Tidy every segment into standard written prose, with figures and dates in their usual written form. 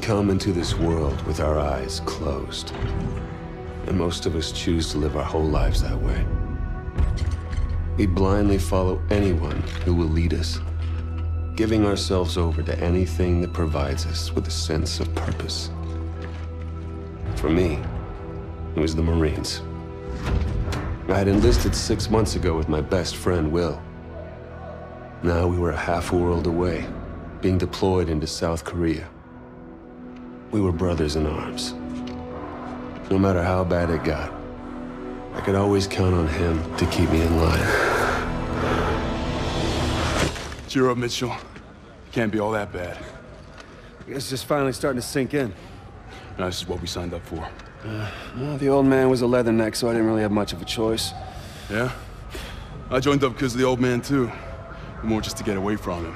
come into this world with our eyes closed. And most of us choose to live our whole lives that way. We blindly follow anyone who will lead us, giving ourselves over to anything that provides us with a sense of purpose. For me, it was the Marines. I had enlisted 6 months ago with my best friend, Will. Now we were a half world away, being deployed into South Korea. We were brothers in arms. No matter how bad it got, I could always count on him to keep me in line. Cheer up, Mitchell. Can't be all that bad. I guess it's just finally starting to sink in. No, this is what we signed up for. Well, the old man was a leatherneck, so I didn't really have much of a choice. Yeah? I joined up because of the old man, too. More just to get away from him.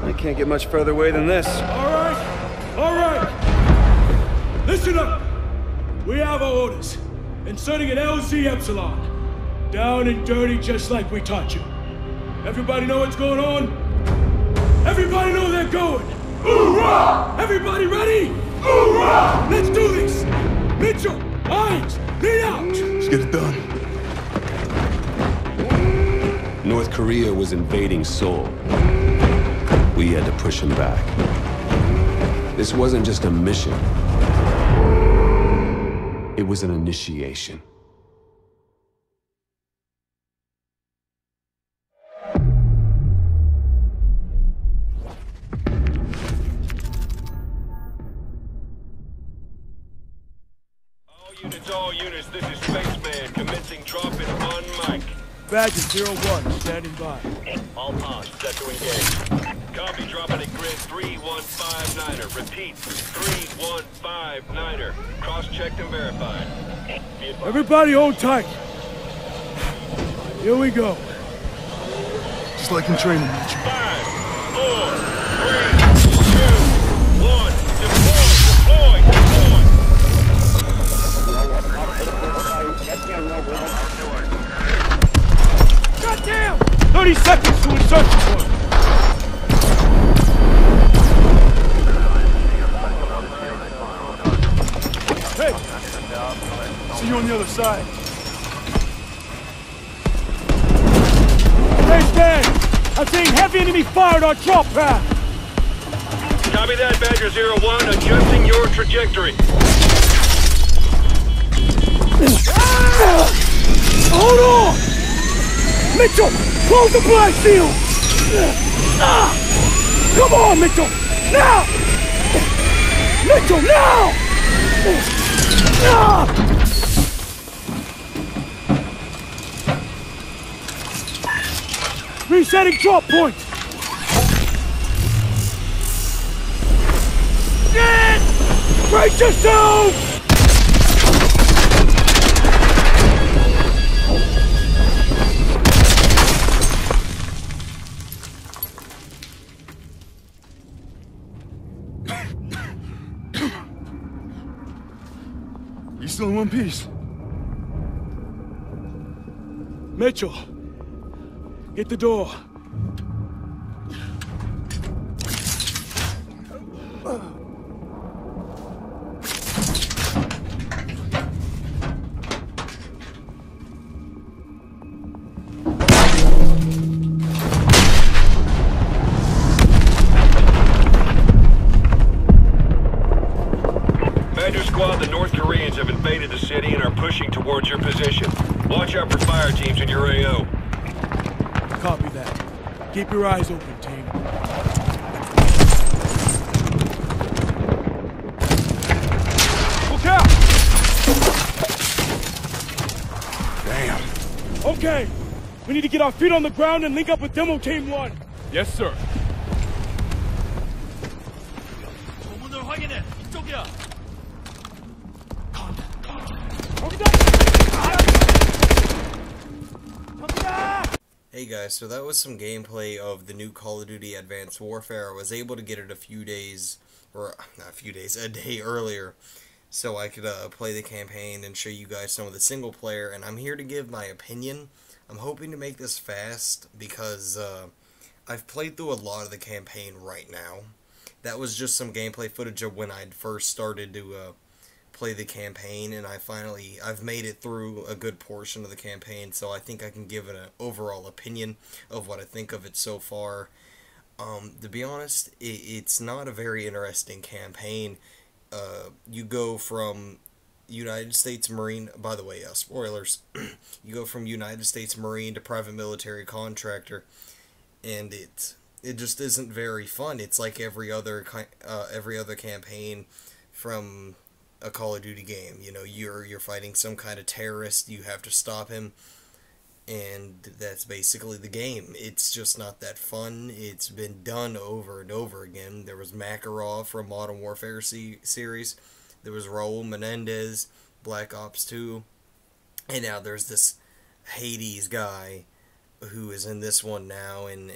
I can't get much further away than this. All right! Listen up! We have our orders. Inserting an LZ Epsilon. Down and dirty just like we taught you. Everybody know what's going on? Everybody know they're going! Hoorah! Everybody ready? Hoorah! Let's do this! Mitchell, Hines, lead out! Let's get it done. North Korea was invading Seoul. We had to push him back. This wasn't just a mission. It was an initiation. All units, this is Spaceman, commencing dropping on mic. Badger 01, standing by. All pods set to engage. Copy, dropping at grid 3159er. Repeat, 3159er. Cross-checked and verified. Everybody hold tight. Here we go. Just like in training, Mitchell. 5, 4, 3, 2, 1. Deploy, deploy, deploy. Goddamn! 30 seconds to insertion point. Hey! See you on the other side. Hey, stand! I'm seeing heavy enemy fire at our drop path! Copy that, Badger 01. Adjusting your trajectory. Hold on! Mitchell! Close the black seal! Come on, Mitchell! Now! Mitchell, now! Resetting drop point! Brace yourself! You still in one piece? Mitchell, hit the door. Squad, the North Koreans have invaded the city and are pushing towards your position. Watch out for fire teams in your AO. Copy that. Keep your eyes open, team. Look out! Damn. Okay, we need to get our feet on the ground and link up with Demo Team 1. Yes, sir. Hey guys, so that was some gameplay of the new Call of Duty Advanced Warfare. I was able to get it a few days, or not a few days, a day earlier, so I could play the campaign and show you guys some of the single player, and I'm here to give my opinion. I'm hoping to make this fast because I've played through a lot of the campaign right now. that was just some gameplay footage of when I'd first started to play the campaign, and I've made it through a good portion of the campaign, so I think I can give it an overall opinion of what I think of it so far. To be honest, it's not a very interesting campaign. You go from United States Marine, by the way, spoilers, you go from United States Marine to private military contractor, and it just isn't very fun. It's like every other campaign from a Call of Duty game. You know, you're fighting some kind of terrorist, you have to stop him, and that's basically the game. It's just not that fun. It's been done over and over again. There was Makarov from Modern Warfare series. There was Raul Menendez, Black Ops 2. And now there's this Hades guy who is in this one now. And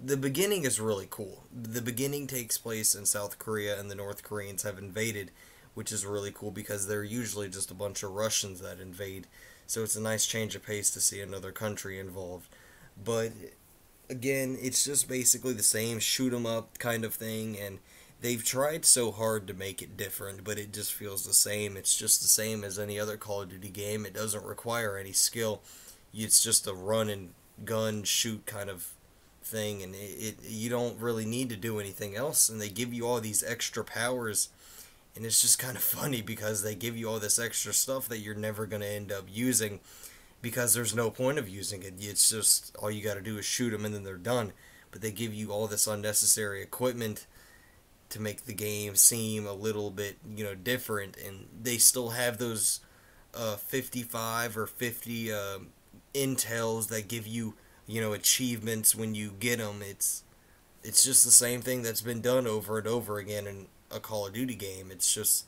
the beginning is really cool. The beginning takes place in South Korea, and the North Koreans have invaded, which is really cool because they're usually just a bunch of Russians that invade. So it's a nice change of pace to see another country involved. But again, it's just basically the same shoot 'em up kind of thing, and they've tried so hard to make it different, but it just feels the same. It's just the same as any other Call of Duty game. It doesn't require any skill. It's just a run and gun shoot kind of thing, and you don't really need to do anything else, and they give you all these extra powers. And it's just kind of funny because they give you all this extra stuff that you're never going to end up using because there's no point of using it. It's just all you got to do is shoot them and then they're done. But they give you all this unnecessary equipment to make the game seem a little bit, different. And they still have those 55 or 50 intels that give you, achievements when you get them. It's just the same thing that's been done over and over again in a Call of Duty game. It's just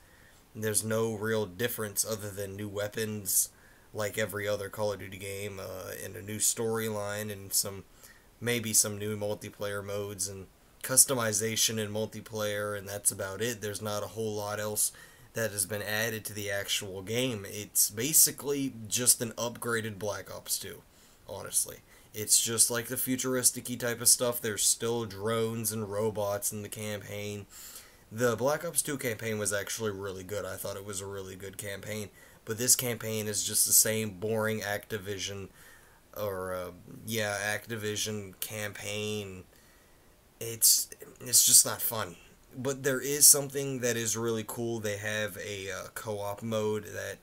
there's no real difference other than new weapons like every other Call of Duty game, and a new storyline, and maybe some new multiplayer modes and customization in multiplayer, and that's about it. There's not a whole lot else that has been added to the actual game. It's basically just an upgraded Black Ops 2, honestly. It's just like the futuristic-y type of stuff. There's still drones and robots in the campaign. The Black Ops 2 campaign was actually really good. I thought it was a really good campaign. But this campaign is just the same boring Activision campaign. It's just not fun. But there is something that is really cool. They have a co-op mode that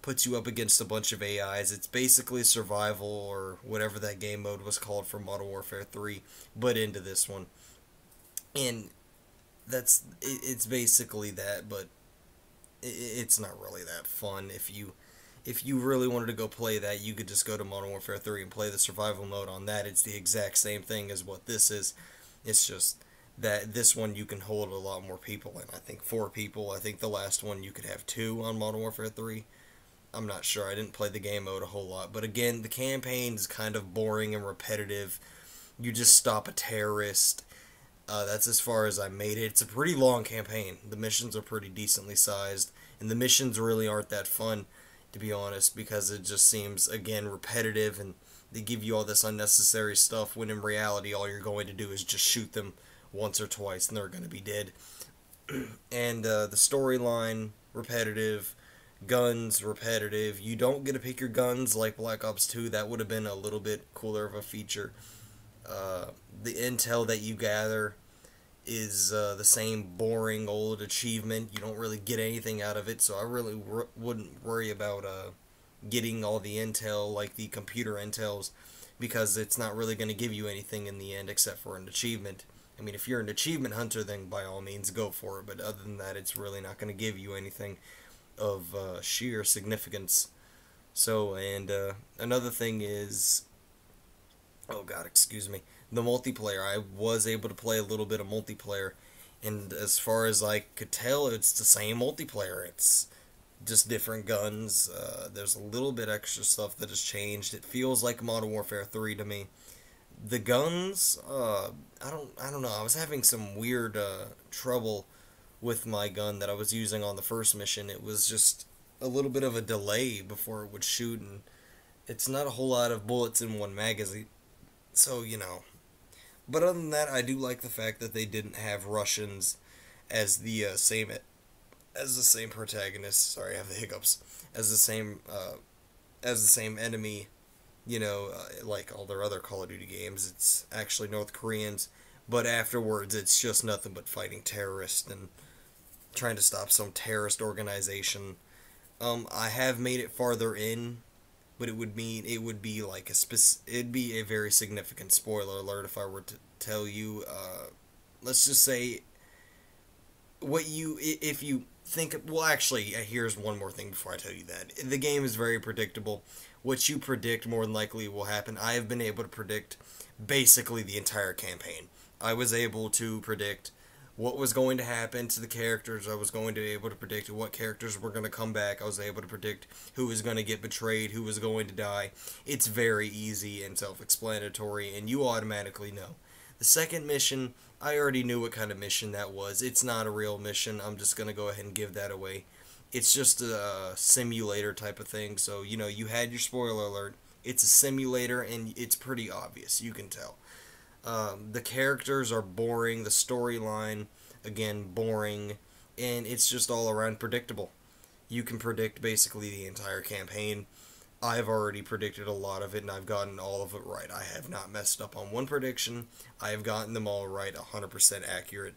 puts you up against a bunch of AIs. It's basically survival or whatever that game mode was called from Modern Warfare 3, but into this one. And it's basically that, but it's not really that fun. If you really wanted to go play that, you could just go to Modern Warfare 3 and play the survival mode on that. It's the exact same thing as what this is. It's just that this one you can hold a lot more people in. I think 4 people. I think the last one you could have 2 on Modern Warfare 3. I'm not sure. I didn't play the game mode a whole lot. But again, the campaign is kind of boring and repetitive. You just stop a terrorist. That's as far as I made it. It's a pretty long campaign. The missions are pretty decently sized. And the missions really aren't that fun, to be honest, because it just seems, again, repetitive. And they give you all this unnecessary stuff when in reality all you're going to do is just shoot them once or twice and they're going to be dead. And the storyline, repetitive. Guns, repetitive. You don't get to pick your guns like Black Ops 2. That would have been a little bit cooler of a feature. The intel that you gather is the same boring old achievement. You don't really get anything out of it, so I really wouldn't worry about getting all the intel, like the computer intels, because it's not really going to give you anything in the end except for an achievement. I mean, if you're an achievement hunter, then by all means go for it, but other than that, it's really not going to give you anything of sheer significance. So, and another thing is, oh god, excuse me, the multiplayer. I was able to play a little bit of multiplayer, and as far as I could tell, it's the same multiplayer. It's just different guns. There's a little bit extra stuff that has changed. It feels like Modern Warfare 3 to me. The guns, I don't know. I was having some weird trouble with my gun that I was using on the first mission. It was just a little bit of a delay before it would shoot, and it's not a whole lot of bullets in one magazine. So, But other than that, I do like the fact that they didn't have Russians as the same protagonist. Sorry, I have the hiccups. As the same enemy. Like all their other Call of Duty games, it's actually North Koreans. But afterwards, it's just nothing but fighting terrorists and trying to stop some terrorist organization. I have made it farther in, but it would be like it'd be a very significant spoiler alert if I were to tell you. Let's just say if you think. Well, actually, here's one more thing before I tell you that the game is very predictable. What you predict more than likely will happen. I have been able to predict basically the entire campaign. I was able to predict what was going to happen to the characters. I was going to be able to predict what characters were going to come back. I was able to predict who was going to get betrayed, who was going to die. It's very easy and self-explanatory, and you automatically know. The second mission, I already knew what kind of mission that was. It's not a real mission. I'm just going to go ahead and give that away. It's just a simulator type of thing, so, you had your spoiler alert. It's a simulator, and it's pretty obvious. You can tell. The characters are boring. The storyline, again, boring. And it's just all around predictable. You can predict basically the entire campaign. I've already predicted a lot of it, and I've gotten all of it right. I have not messed up on one prediction. I have gotten them all right, 100% accurate.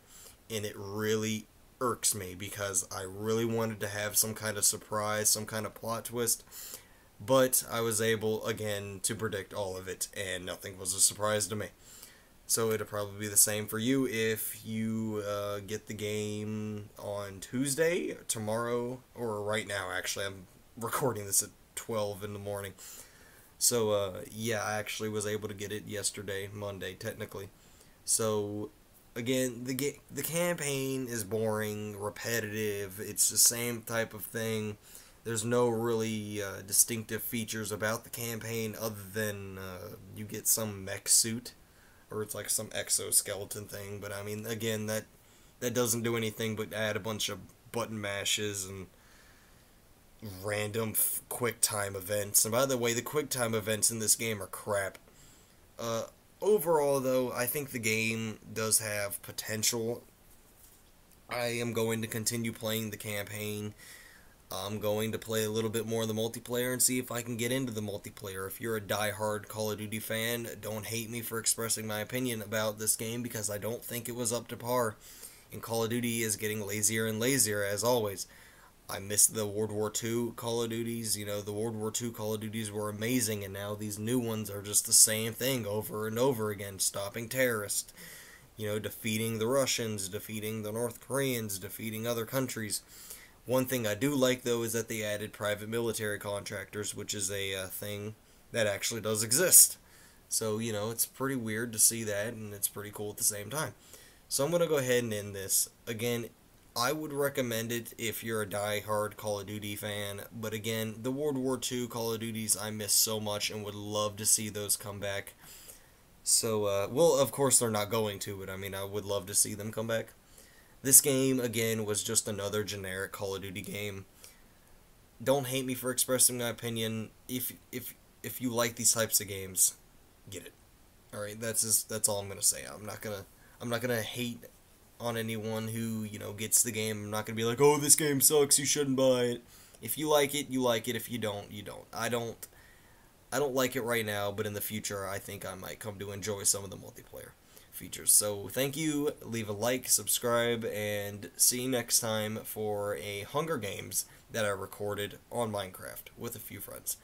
And it really irks me because I really wanted to have some kind of surprise, some kind of plot twist, but I was able again to predict all of it and nothing was a surprise to me. So it'll probably be the same for you if you get the game on Tuesday, tomorrow, or right now. Actually, I'm recording this at 12 in the morning. So yeah, I actually was able to get it yesterday, Monday technically. So again, the campaign is boring, repetitive. It's the same type of thing. There's no really distinctive features about the campaign other than you get some mech suit, or it's like some exoskeleton thing. But I mean, again, that doesn't do anything but add a bunch of button mashes and random quick time events. And by the way, the quick time events in this game are crap. Overall, though, I think the game does have potential. I am going to continue playing the campaign. I'm going to play a little bit more of the multiplayer and see if I can get into the multiplayer. If you're a die-hard Call of Duty fan, don't hate me for expressing my opinion about this game because I don't think it was up to par. And Call of Duty is getting lazier and lazier, as always. I miss the World War II Call of Duties. The World War II Call of Duties were amazing, and now these new ones are just the same thing over and over again. Stopping terrorists, defeating the Russians, defeating the North Koreans, defeating other countries. One thing I do like, though, is that they added private military contractors, which is a thing that actually does exist. So, it's pretty weird to see that, and it's pretty cool at the same time. So I'm going to go ahead and end this. Again, I would recommend it if you're a die-hard Call of Duty fan, but again, the World War II Call of Duties I miss so much and would love to see those come back. So, well, of course they're not going to, but I mean, I would love to see them come back. This game, again, was just another generic Call of Duty game. Don't hate me for expressing my opinion. If you like these types of games, get it. Alright, that's all I'm gonna say. I'm not gonna hate on anyone who, gets the game. I'm not gonna be like, oh, this game sucks, you shouldn't buy it. If you like it, you like it. If you don't, you don't. I don't like it right now, but in the future, I think I might come to enjoy some of the multiplayer features. So, thank you, leave a like, subscribe, and see you next time for a Hunger Games that I recorded on Minecraft with a few friends.